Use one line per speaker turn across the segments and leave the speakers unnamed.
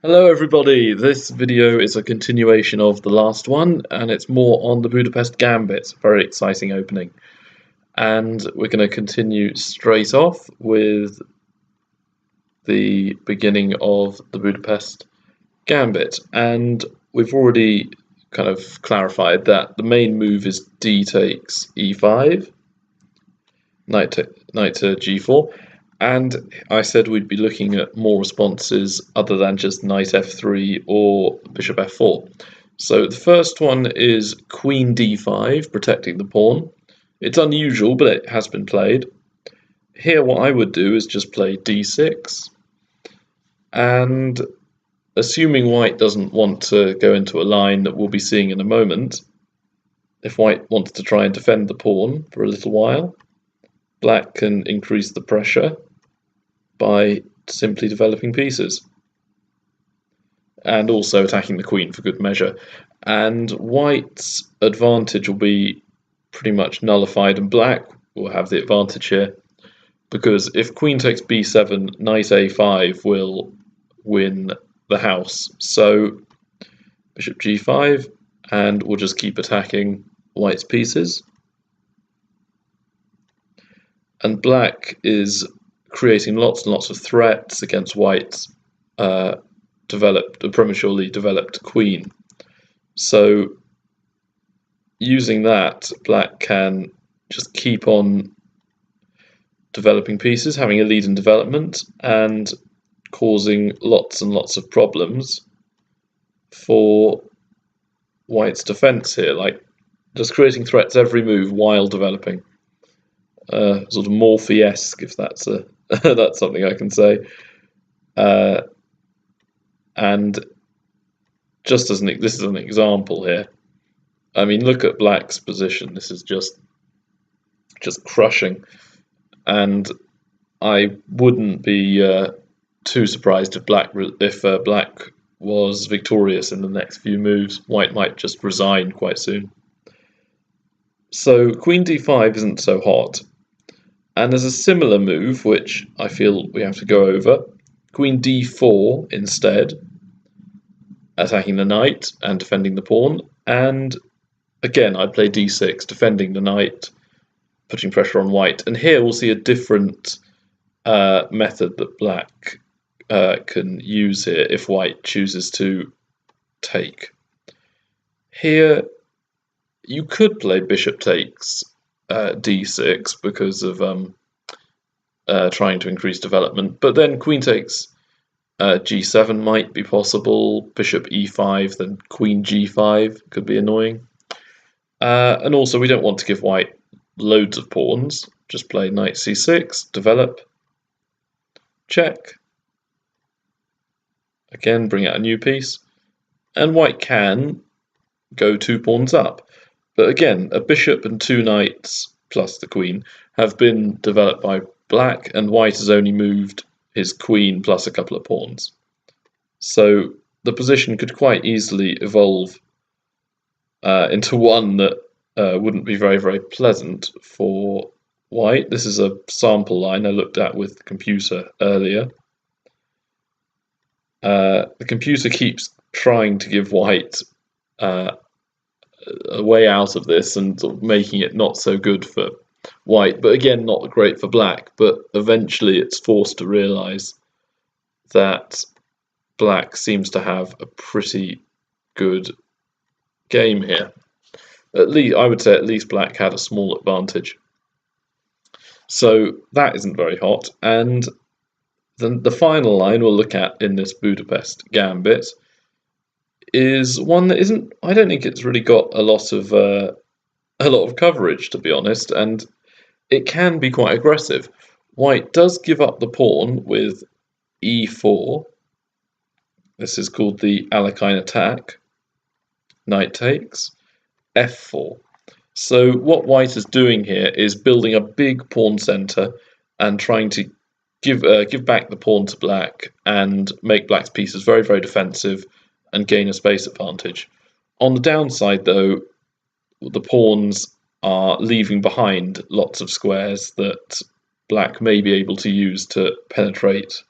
Hello everybody, this video is a continuation of the last one and it's more on the Budapest Gambit, very exciting opening. And we're going to continue straight off with the beginning of the Budapest Gambit. And we've already kind of clarified that the main move is d takes e5, knight to g4. And I said we'd be looking at more responses other than just knight f3 or bishop f4. So the first one is queen d5, protecting the pawn. It's unusual, but it has been played. Here what I would do is just play d6. And assuming white doesn't want to go into a line that we'll be seeing in a moment, if white wants to try and defend the pawn for a little while, black can increase the pressure by simply developing pieces and also attacking the queen for good measure. And white's advantage will be pretty much nullified and black will have the advantage here, because if queen takes b7, knight a5 will win the house. So bishop g5, and we'll just keep attacking white's pieces. And black is creating lots and lots of threats against white's prematurely developed queen. So using that, black can just keep on developing pieces, having a lead in development, and causing lots and lots of problems for white's defense here, like just creating threats every move while developing. Sort of Morphy-esque, if that's that's something I can say. And just as this is an example here. I mean, look at black's position. This is just crushing, and I wouldn't be too surprised if black was victorious in the next few moves. White might just resign quite soon. So queen d5 isn't so hot. And there's a similar move, which I feel we have to go over. Queen d4 instead, attacking the knight and defending the pawn. And again, I'd play d6, defending the knight, putting pressure on white. And here we'll see a different method that black can use here if white chooses to take. Here, you could play bishop takes d6 because of trying to increase development, but then queen takes g7 might be possible, bishop e5, then queen g5 could be annoying. And also we don't want to give white loads of pawns, just play knight c6, develop, check, again bring out a new piece, and white can go 2 pawns up. But again, a bishop and 2 knights, plus the queen, have been developed by black, and white has only moved his queen plus a couple of pawns. So the position could quite easily evolve into one that wouldn't be very, very pleasant for white. This is a sample line I looked at with the computer earlier. The computer keeps trying to give white a way out of this and sort of making it not so good for white, but again not great for black. But eventually it's forced to realize that black seems to have a pretty good game here. At least I would say at least black had a small advantage. So that isn't very hot. And then the final line we'll look at in this Budapest Gambit is one that isn't. I don't think it's really got a lot of coverage, to be honest, and it can be quite aggressive. White does give up the pawn with e4. This is called the Alec I Natak. Knight takes f4. So what white is doing here is building a big pawn center and trying to give back the pawn to black and make black's pieces very, very defensive and gain a space advantage. On the downside, though, the pawns are leaving behind lots of squares that black may be able to use to penetrate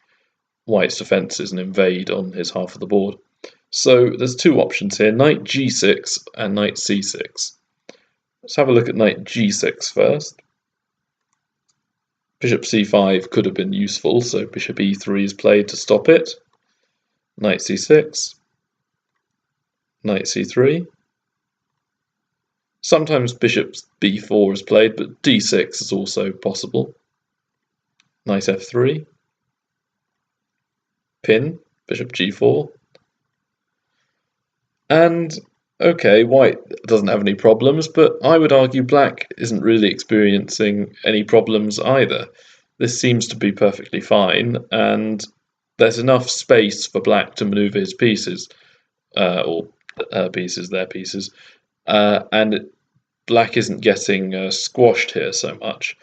white's defences and invade on his half of the board. So there's two options here, knight g6 and knight c6. Let's have a look at knight g6 first. Bishop c5 could have been useful, so bishop e3 is played to stop it. Knight c6, knight c3. Sometimes bishop b4 is played, but d6 is also possible. Knight f3, pin, bishop g4. And okay, white doesn't have any problems, but I would argue black isn't really experiencing any problems either. This seems to be perfectly fine, and there's enough space for black to maneuver his pieces, or pieces, their pieces, and black isn't getting squashed here so much.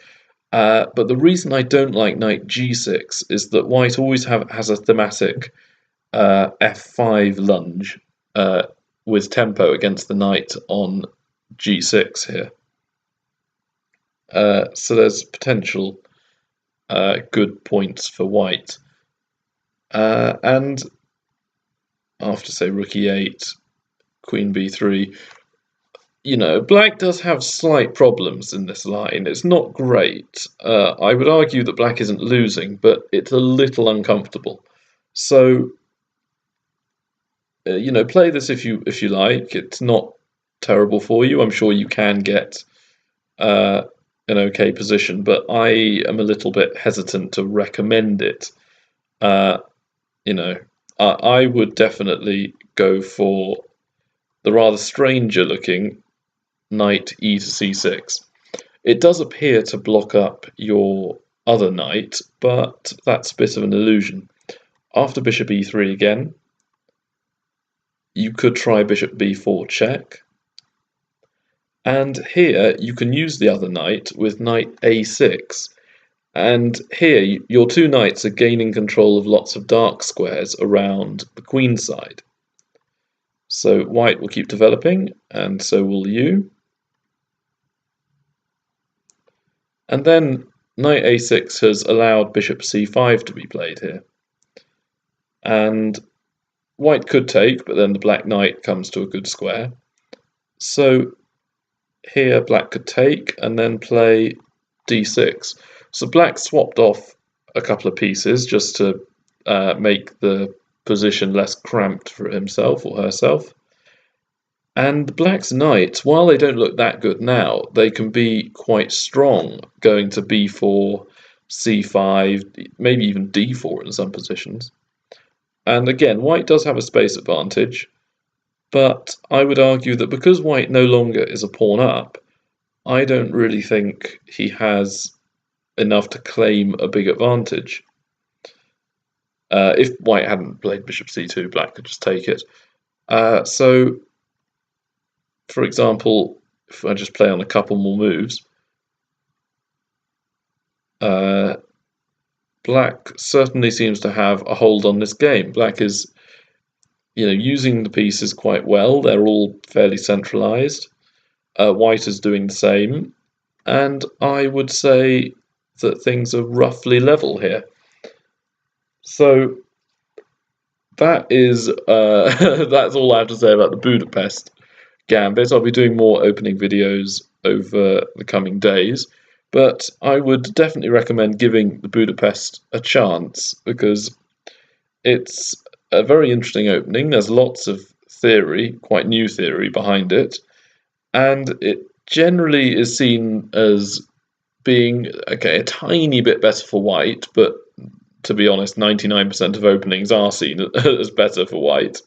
But the reason I don't like knight g6 is that white always has a thematic f5 lunge with tempo against the knight on g6 here. So there's potential good points for white. And after, say, rook e8, queen b3, you know, black does have slight problems in this line. It's not great. I would argue that black isn't losing, but it's a little uncomfortable. So, you know, play this if you like. It's not terrible for you. I'm sure you can get an okay position, but I am a little bit hesitant to recommend it. You know, I would definitely go for the rather stranger looking knight e to c6. It does appear to block up your other knight, but that's a bit of an illusion. After bishop e3 again, you could try bishop b4 check. And here you can use the other knight with knight a6. And here your two knights are gaining control of lots of dark squares around the queen side. So white will keep developing, and so will you. And then knight a6 has allowed bishop c5 to be played here. And white could take, but then the black knight comes to a good square. So here black could take and then play d6. So black swapped off a couple of pieces just to make the position less cramped for himself or herself. And black's knights, while they don't look that good now, they can be quite strong, going to b4, c5, maybe even d4 in some positions. And again, white does have a space advantage, but I would argue that because white no longer is a pawn up, I don't really think he has enough to claim a big advantage. If white hadn't played bishop c2, black could just take it. So, for example, if I just play on a couple more moves, black certainly seems to have a hold on this game. Black is, you know, using the pieces quite well. They're all fairly centralized. White is doing the same, and I would say that things are roughly level here. So that is that's all I have to say about the Budapest Gambit. I'll be doing more opening videos over the coming days, but I would definitely recommend giving the Budapest a chance because it's a very interesting opening. There's lots of theory, quite new theory behind it, and it generally is seen as being, okay, a tiny bit better for white, but to be honest, 99% of openings are seen as better for white.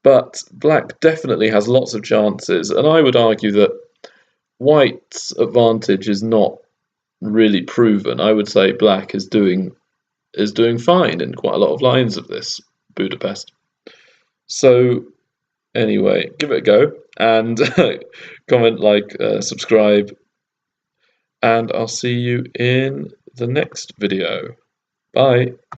But black definitely has lots of chances, and I would argue that white's advantage is not really proven. I would say black is doing fine in quite a lot of lines of this Budapest. So anyway, give it a go and comment, like, subscribe, and I'll see you in the next video. Bye.